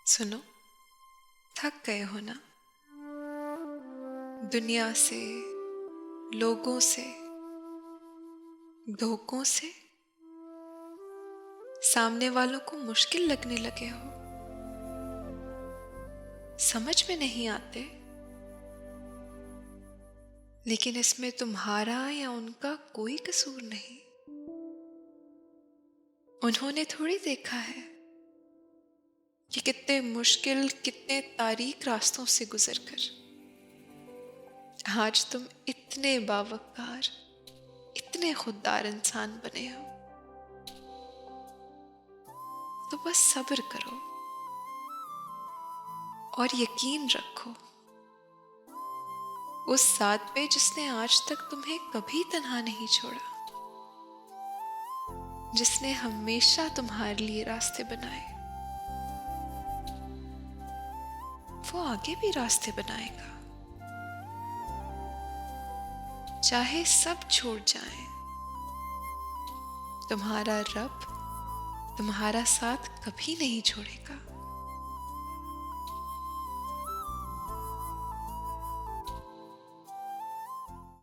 सुनो, थक गए हो ना? दुनिया से, लोगों से, धोखों से, सामने वालों को मुश्किल लगने लगे हो। समझ में नहीं आते, लेकिन इसमें तुम्हारा या उनका कोई कसूर नहीं। उन्होंने थोड़ी देखा है कि कितने मुश्किल, कितने तारीक रास्तों से गुजरकर आज तुम इतने बावकार, इतने खुददार इंसान बने हो। तो बस सब्र करो और यकीन रखो उस ज़ात पे जिसने आज तक तुम्हें कभी तन्हा नहीं छोड़ा, जिसने हमेशा तुम्हारे लिए रास्ते बनाए, वो आगे भी रास्ते बनाएगा। चाहे सब छोड़ जाएं, तुम्हारा रब तुम्हारा साथ कभी नहीं छोड़ेगा।